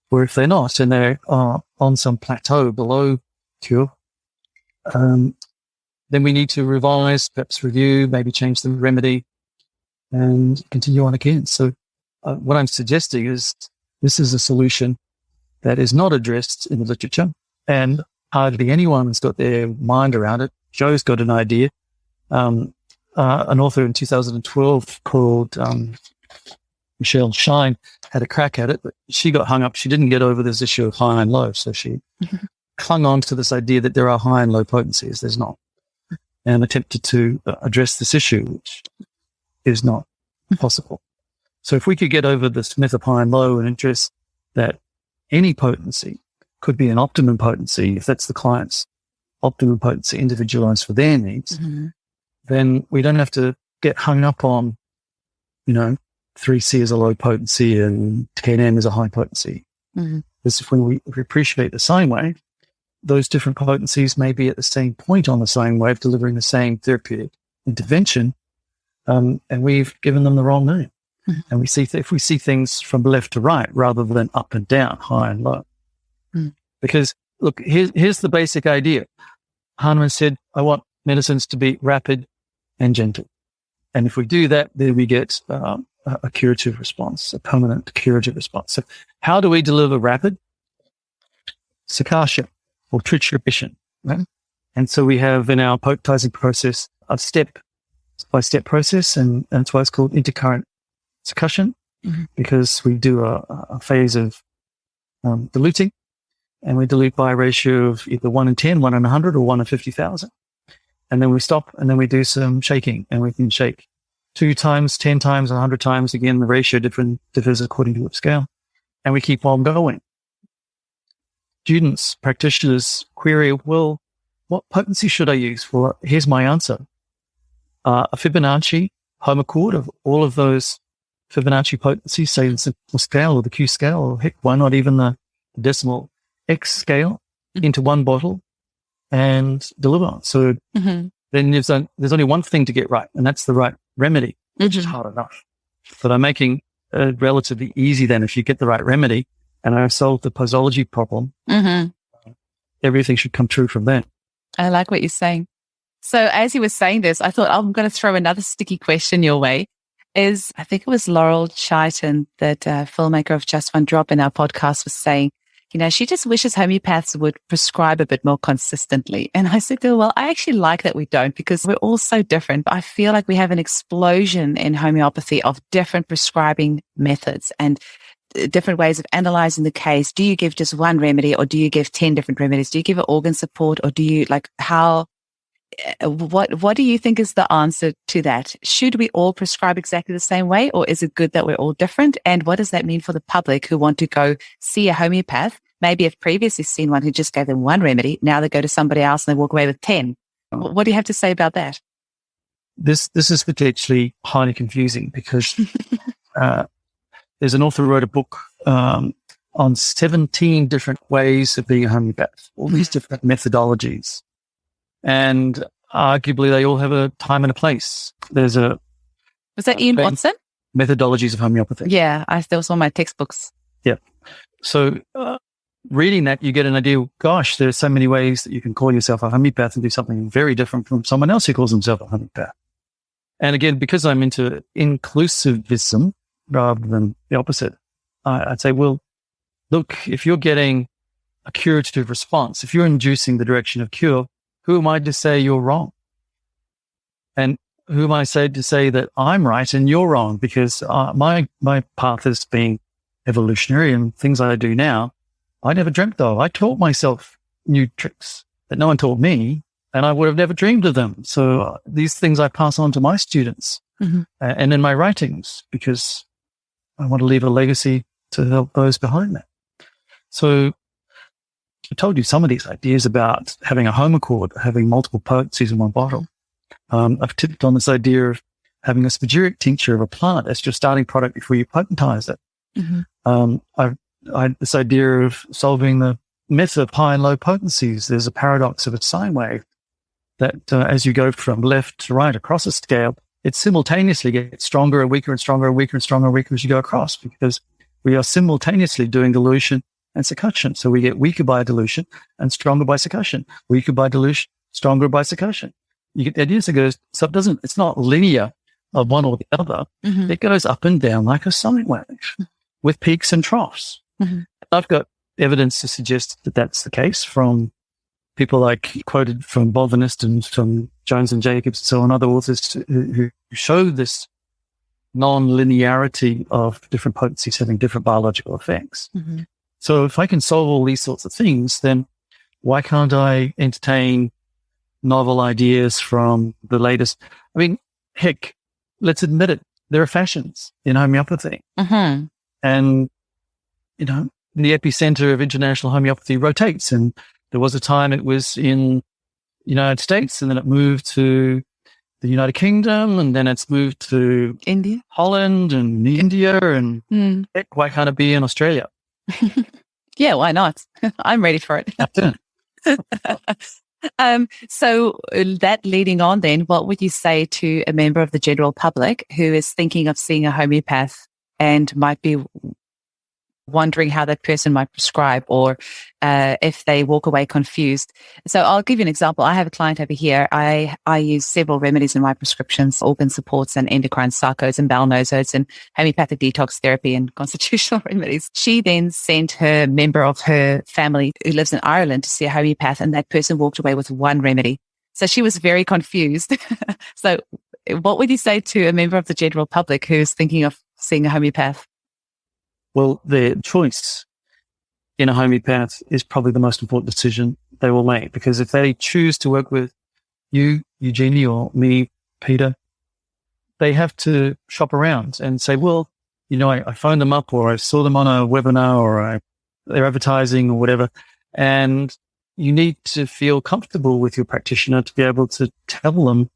or if they're not and they're on some plateau below cure, then we need to revise, perhaps review, maybe change the remedy and continue on again. So what I'm suggesting is this is a solution that is not addressed in the literature, and hardly anyone has got their mind around it. Joe's got an idea. An author in 2012 called Michelle Shine had a crack at it, but she got hung up. She didn't get over this issue of high and low, so she clung on to this idea that there are high and low potencies. There's not, and attempted to address this issue, which is not possible. So if we could get over this myth of high and low and address that any potency could be an optimum potency, if that's the client's optimum potency individualized for their needs, then we don't have to get hung up on, 3C is a low potency and 10M is a high potency. Because when we appreciate the sine wave, those different potencies may be at the same point on the sine wave, delivering the same therapeutic intervention, and we've given them the wrong name. And we see if we see things from left to right rather than up and down, high and low. Because look, here's the basic idea. Hahnemann said, I want medicines to be rapid and gentle. And if we do that, then we get a curative response, a permanent curative response. So how do we deliver rapid? Sakasha or trituration, right? And so we have in our potentizing process a step-by-step process, and that's why it's called intercurrent succussion, because we do a phase of diluting, and we dilute by a ratio of either 1 in 10, 1 in 100, or 1 in 50,000. And then we stop, and then we do some shaking, and we can shake 2 times, 10 times, 100 times. Again, the ratio differs according to which scale. And we keep on going. Students, practitioners query, well, what potency should I use? Well, here's my answer. A Fibonacci homochord of all of those Fibonacci potencies, say the simple scale or the Q scale, or heck, why not even the decimal X scale into one bottle and deliver. So then there's only one thing to get right, and that's the right remedy, which is hard enough. But I'm making it relatively easy then. If you get the right remedy and I've solved the posology problem, everything should come true from there. I like what you're saying. So as he was saying this, I thought I'm going to throw another sticky question your way. I think it was Laurel Chaitin, that filmmaker of Just One Drop in our podcast, was saying, she just wishes homeopaths would prescribe a bit more consistently. And I said to her, well, I actually like that we don't, because we're all so different. But I feel like we have an explosion in homeopathy of different prescribing methods and different ways of analyzing the case. Do you give just one remedy, or do you give 10 different remedies? Do you give an organ support, or do you what do you think is the answer to that? Should we all prescribe exactly the same way, or is it good that we're all different? And what does that mean for the public who want to go see a homeopath? Maybe have previously seen one who just gave them one remedy. Now they go to somebody else and they walk away with 10. What do you have to say about that? This is potentially highly confusing, because there's an author who wrote a book on 17 different ways of being a homeopath, all these different methodologies. And arguably they all have a time and a place. Was that Ian Watson? Methodologies of homeopathy. Yeah, there was one of my textbooks. Yeah. So reading that, you get an idea, gosh, there are so many ways that you can call yourself a homeopath and do something very different from someone else who calls himself a homeopath. And again, because I'm into inclusivism rather than the opposite, I'd say, well, look, if you're getting a curative response, if you're inducing the direction of cure, who am I to say you're wrong? And who am I to say that I'm right and you're wrong? Because my path has been evolutionary, and things I do now, I never dreamt of. I taught myself new tricks that no one taught me, and I would have never dreamed of them. So these things I pass on to my students and in my writings, because I want to leave a legacy to help those behind me. So I told you some of these ideas about having a home accord, having multiple potencies in one bottle. I've tipped on this idea of having a spagyric tincture of a plant as your starting product before you potentize it. This idea of solving the myth of high and low potencies. There's a paradox of a sine wave that as you go from left to right across a scale, it simultaneously gets stronger and weaker and stronger and weaker and stronger and weaker as you go across, because we are simultaneously doing dilution and succussion. So we get weaker by dilution and stronger by succussion, weaker by dilution, stronger by succussion. You get the idea. So it goes, so it's not linear of one or the other. It goes up and down like a sine wave with peaks and troughs. I've got evidence to suggest that that's the case from people like quoted from Botanist and from Jones and Jacobs and so on, other authors who show this non-linearity of different potencies having different biological effects. So if I can solve all these sorts of things, then why can't I entertain novel ideas from the latest? I mean, heck, let's admit it. There are fashions in homeopathy. And, you know, the epicenter of international homeopathy rotates. And there was a time it was in the United States, and then it moved to the United Kingdom, and then it's moved to India, Holland, and India, and heck, why can't it be in Australia? Yeah, why not? I'm ready for it. So that leading on then, what would you say to a member of the general public who is thinking of seeing a homeopath and might be wondering how that person might prescribe, or if they walk away confused? So I'll give you an example. I have a client over here. I use several remedies in my prescriptions: organ supports and endocrine sarcodes and bowel nosodes and homeopathic detox therapy and constitutional remedies. She then sent her member of her family who lives in Ireland to see a homeopath, and that person walked away with one remedy. So she was very confused. So what would you say to a member of the general public who's thinking of seeing a homeopath? Well, their choice in a homeopath is probably the most important decision they will make, because if they choose to work with you, Eugenie, or me, Peter, they have to shop around and say, well, you know, I phoned them up, or I saw them on a webinar, or they're advertising or whatever. And you need to feel comfortable with your practitioner to be able to tell them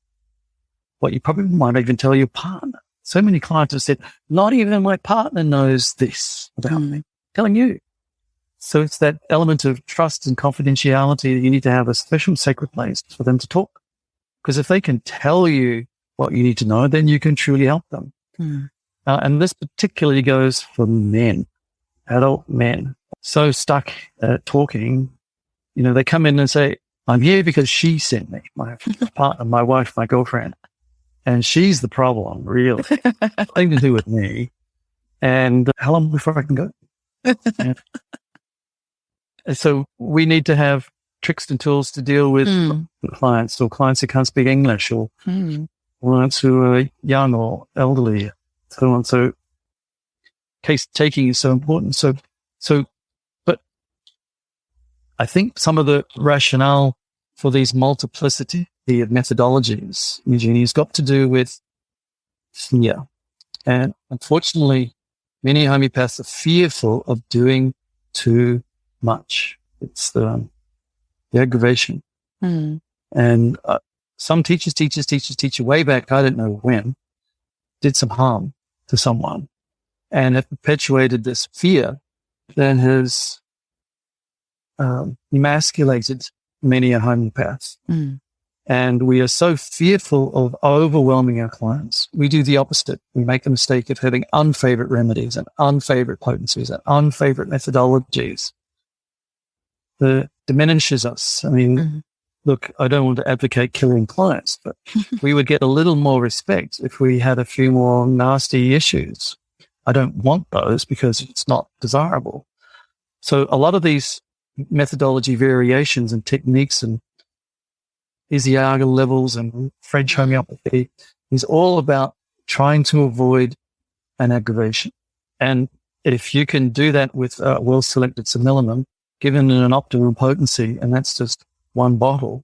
what you probably might even tell your partner. So many clients have said, not even my partner knows this about me. Telling you. So it's that element of trust and confidentiality that you need to have a special sacred place for them to talk. Because if they can tell you what you need to know, then you can truly help them. And this particularly goes for men, adult men. So stuck at talking, you know, they come in and say, I'm here because she sent me, my partner, my wife, my girlfriend. And she's the problem, really. Nothing to do with me. And how long before I can go? And so we need to have tricks and tools to deal with clients, or clients who can't speak English, or clients who are young or elderly, so on. So case taking is so important. But I think some of the rationale for these multiplicity of methodologies, Eugenie, has got to do with fear. And unfortunately, many homeopaths are fearful of doing too much. It's the aggravation. And some teachers way back, I don't know when, did some harm to someone and have perpetuated this fear that has emasculated many a homeopath. And we are so fearful of overwhelming our clients. We do the opposite. We make the mistake of having unfavorite remedies and unfavorite potencies and unfavorite methodologies that diminishes us. I mean, look, I don't want to advocate killing clients, but we would get a little more respect if we had a few more nasty issues. I don't want those because it's not desirable. So a lot of these methodology variations and techniques and Isiaga levels and French homeopathy is all about trying to avoid an aggravation. And if you can do that with a well-selected cinnamon, given an optimum potency, and that's just one bottle,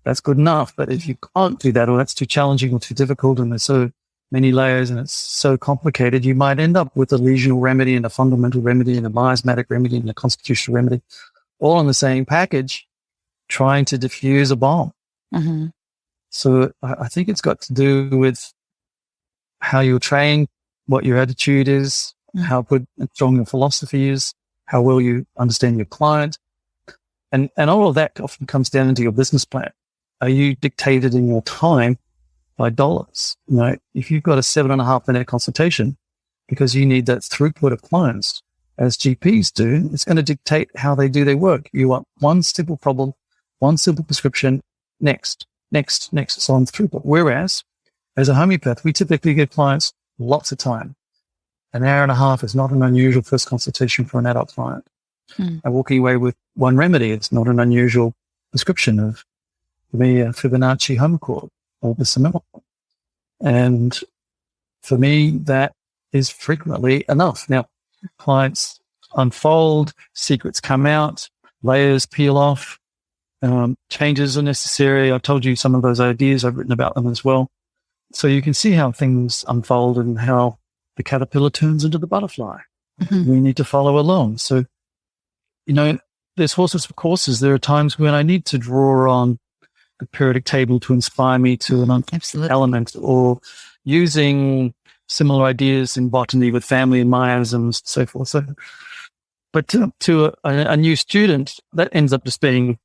that's good enough. But if you can't do that, or that's too challenging or too difficult, and there's so many layers and it's so complicated, you might end up with a lesional remedy and a fundamental remedy and a miasmatic remedy and a constitutional remedy, all in the same package, trying to diffuse a bomb. Mm-hmm. So I think it's got to do with how you're trained, what your attitude is, how good and strong your philosophy is, how well you understand your client. And all of that often comes down into your business plan. Are you dictated in your time by dollars? You know, if you've got a 7.5-minute consultation because you need that throughput of clients, as GPs do, it's going to dictate how they do their work. You want one simple problem, one simple prescription, next, so on throughput. Whereas, as a homeopath, we typically give clients lots of time. An hour and a half is not an unusual first consultation for an adult client. And walking away with one remedy, it's not an unusual prescription of the Fibonacci home chord or the Semillon. And for me, that is frequently enough. Now, clients unfold, secrets come out, layers peel off, changes are necessary. I've told you some of those ideas. I've written about them as well. So you can see how things unfold and how the caterpillar turns into the butterfly. Mm-hmm. We need to follow along. So, you know, there's all sorts of courses. There are times when I need to draw on the periodic table to inspire me to an element, or using similar ideas in botany with family and miasms, so forth. So, but to a new student, that ends up just being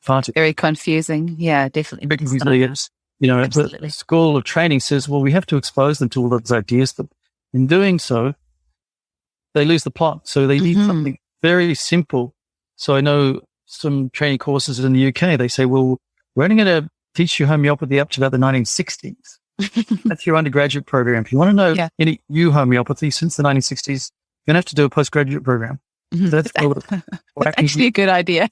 far too very confusing. Yeah, definitely. You know, the school of training says, well, we have to expose them to all those ideas, but in doing so, they lose the plot. So they need something very simple. So I know some training courses in the UK, they say, well, we're only going to teach you homeopathy up to about the 1960s. That's your undergraduate program. If you want to know any new homeopathy since the 1960s, you're going to have to do a postgraduate program. So that's actually a good idea.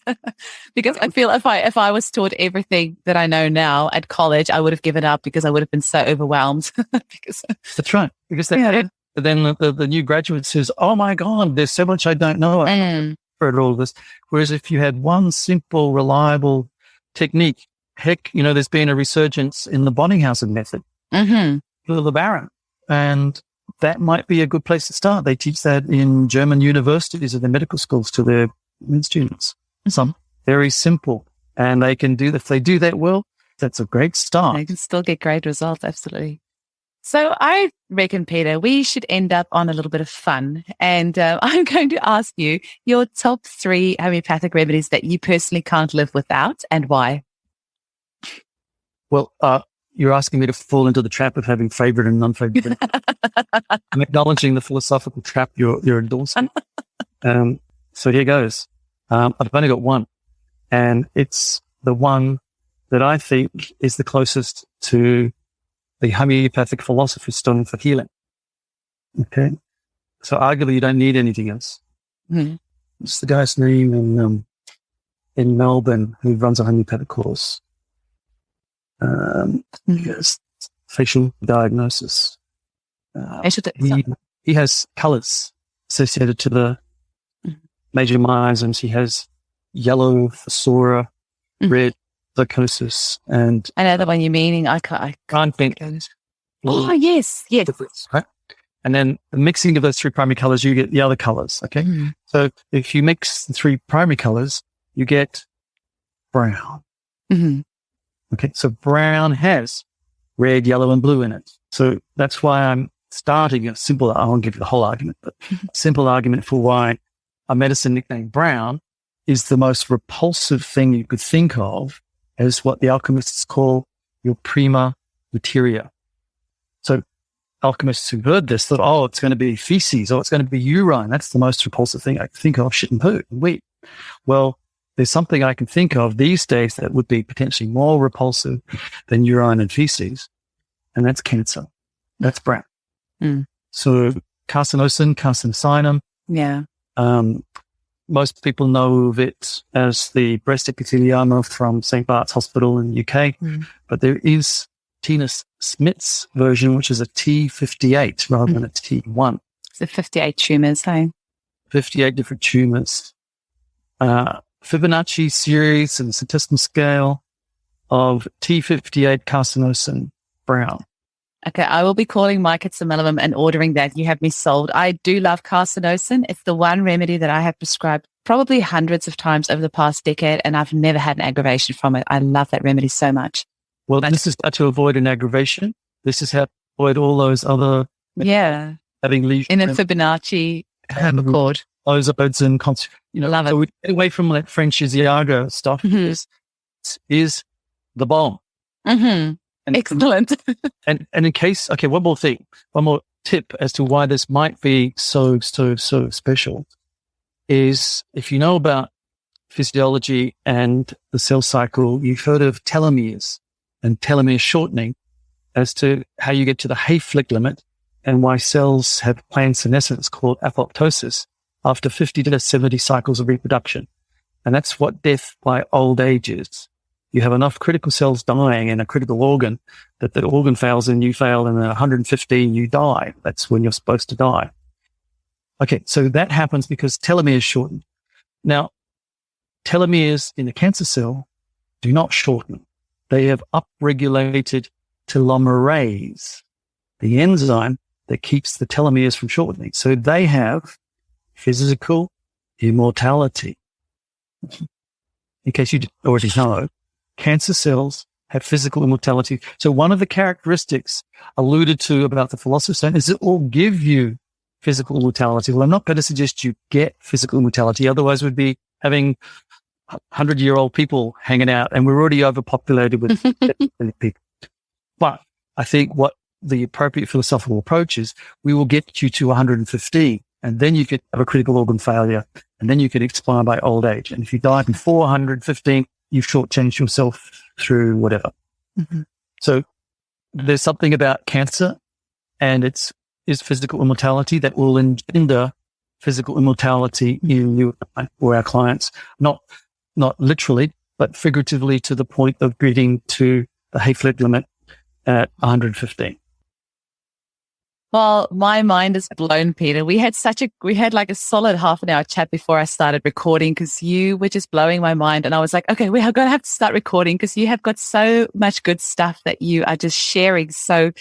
Because I feel if I was taught everything that I know now at college, I would have given up because I would have been so overwhelmed. That's right. Because then the new graduate says, oh my God, there's so much I don't know. I've heard all of this. Whereas if you had one simple, reliable technique, heck, you know, there's been a resurgence in the Bonninghausen method for the Baron. And that might be a good place to start. They teach that in German universities or their medical schools to their students. Some very simple. And they can do that. If they do that well, that's a great start. They can still get great results. Absolutely. So I reckon, Peter, we should end up on a little bit of fun. And I'm going to ask you your top 3 homeopathic remedies that you personally can't live without, and why. Well, you're asking me to fall into the trap of having favorite and non-favorite. I'm acknowledging the philosophical trap you're endorsing. So here goes. I've only got one, and it's the one that I think is the closest to the homeopathic philosophy stone for healing. Okay. So arguably you don't need anything else. It's the guy's name in Melbourne who runs a homeopathic course. He has facial diagnosis. He has colours associated to the major miasms. He has yellow fossora, red psychosis, and I know the one you're meaning. I can't think. Oh yes. Right? And then the mixing of those 3 primary colours, you get the other colours. Okay, so if you mix the 3 primary colours, you get brown. Okay, so brown has red, yellow, and blue in it. So that's why I'm starting a simple, I won't give you the whole argument, but simple argument for why a medicine nicknamed brown is the most repulsive thing you could think of as what the alchemists call your prima materia. So alchemists who heard this thought, oh, it's going to be feces, or it's going to be urine. That's the most repulsive thing I can think of, shit and poo and wheat. Well, there's something I can think of these days that would be potentially more repulsive than urine and feces, and that's cancer. That's brown. So carcinosin, carcinosinum. Yeah. Most people know of it as the breast epithelioma from St. Bart's Hospital in the UK, but there is tenus Smith's version, which is a T58 rather than a T1. So 58 tumors, hey? 58 different tumors. Fibonacci series and statistical scale of T58 carcinosin brown. Okay, I will be calling Mike at Cinnamon and ordering that. You have me sold. I do love carcinosin. It's the one remedy that I have prescribed probably hundreds of times over the past decade, and I've never had an aggravation from it. I love that remedy so much. Well, this is how to avoid an aggravation. This is how to avoid all those other having lesions. In a Fibonacci chord. Ozodes and love it. So we get away from that French Isiago stuff. Is the bomb. Mm-hmm. Excellent. and in case, one more tip as to why this might be so special is if you know about physiology and the cell cycle, you've heard of telomeres and telomere shortening as to how you get to the Hayflick limit and why cells have planned senescence called apoptosis after 50 to 70 cycles of reproduction. And that's what death by old age is. You have enough critical cells dying in a critical organ that the organ fails and you fail, and at 115 you die. That's when you're supposed to die. Okay, so that happens because telomeres shorten. Now, telomeres in the cancer cell do not shorten. They have upregulated telomerase, the enzyme that keeps the telomeres from shortening. So they have physical immortality. In case you already know, cancer cells have physical immortality. So one of the characteristics alluded to about the philosopher's stone is it will give you physical immortality. Well, I'm not going to suggest you get physical immortality. Otherwise, we'd be having 100-year-old people hanging out, and we're already overpopulated with people. But I think what the appropriate philosophical approach is, we will get you to 115, and then you could have a critical organ failure, and then you could expire by old age. And if you die before 115, you've shortchanged yourself through whatever. Mm-hmm. So there's something about cancer and its physical immortality that will engender physical immortality in you or our clients, not literally, but figuratively, to the point of getting to the Hayflick limit at 115. Well, my mind is blown, Peter. We had like a solid half an hour chat before I started recording because you were just blowing my mind. And I was like, okay, we are going to have to start recording because you have got so much good stuff that you are just sharing so,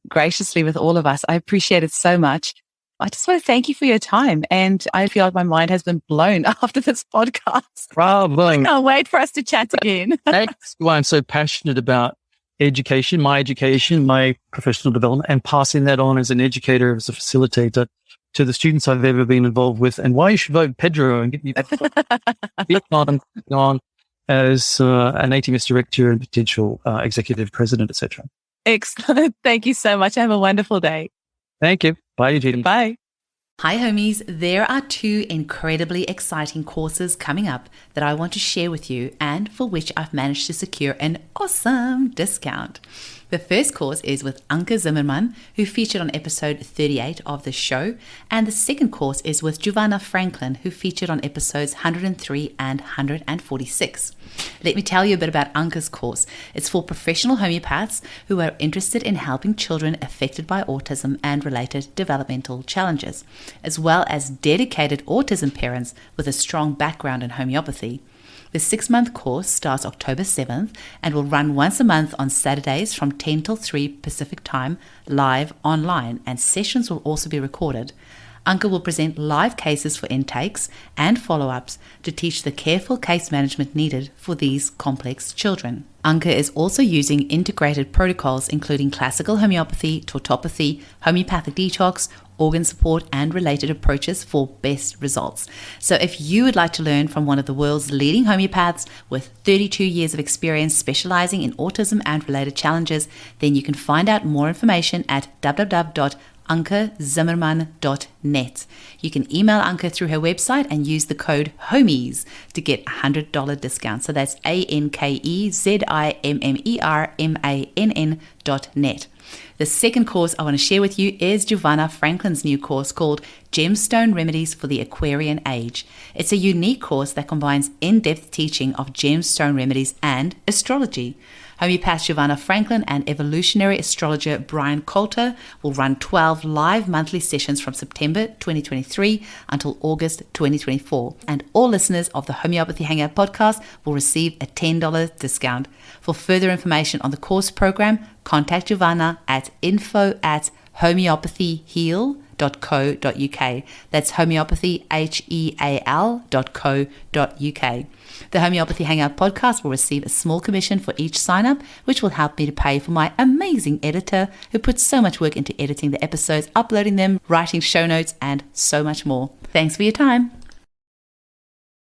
graciously with all of us. I appreciate it so much. I just want to thank you for your time. And I feel like my mind has been blown after this podcast. Bravo. I can't wait for us to chat again. That's why I'm so passionate about education, my professional development, and passing that on as an educator, as a facilitator to the students I've ever been involved with, and why you should vote Pedro and get me on as an ATMS director and potential executive president, etc. Excellent. Thank you so much. Have a wonderful day. Thank you. Bye, Eugene. Bye. Hi homies, there are 2 incredibly exciting courses coming up that I want to share with you and for which I've managed to secure an awesome discount. The first course is with Anke Zimmerman, who featured on episode 38 of the show, and the second course is with Giovanna Franklin, who featured on episodes 103 and 146. Let me tell you a bit about Anke's course. It's for professional homeopaths who are interested in helping children affected by autism and related developmental challenges, as well as dedicated autism parents with a strong background in homeopathy. The 6-month course starts October 7th and will run once a month on Saturdays from 10 till 3 Pacific Time, live online, and sessions will also be recorded. Anke will present live cases for intakes and follow-ups to teach the careful case management needed for these complex children. Anke is also using integrated protocols including classical homeopathy, tautopathy, homeopathic detox, organ support, and related approaches for best results. So if you would like to learn from one of the world's leading homeopaths with 32 years of experience specializing in autism and related challenges, then you can find out more information at www.ankezimmerman.net. You can email Anke through her website and use the code HOMIES to get a $100 discount. So that's ANKEZIMMERMANN.net. The second course I want to share with you is Giovanna Franklin's new course called Gemstone Remedies for the Aquarian Age. It's a unique course that combines in-depth teaching of gemstone remedies and astrology. Homeopath Giovanna Franklin and evolutionary astrologer Brian Coulter will run 12 live monthly sessions from September 2023 until August 2024. And all listeners of the Homeopathy Hangout podcast will receive a $10 discount. For further information on the course program, contact Giovanna at info@homeopathyheal.co.uk. That's homeopathy, HEAL.co.uk. The Homeopathy Hangout podcast will receive a small commission for each sign-up, which will help me to pay for my amazing editor who puts so much work into editing the episodes, uploading them, writing show notes, and so much more. Thanks for your time.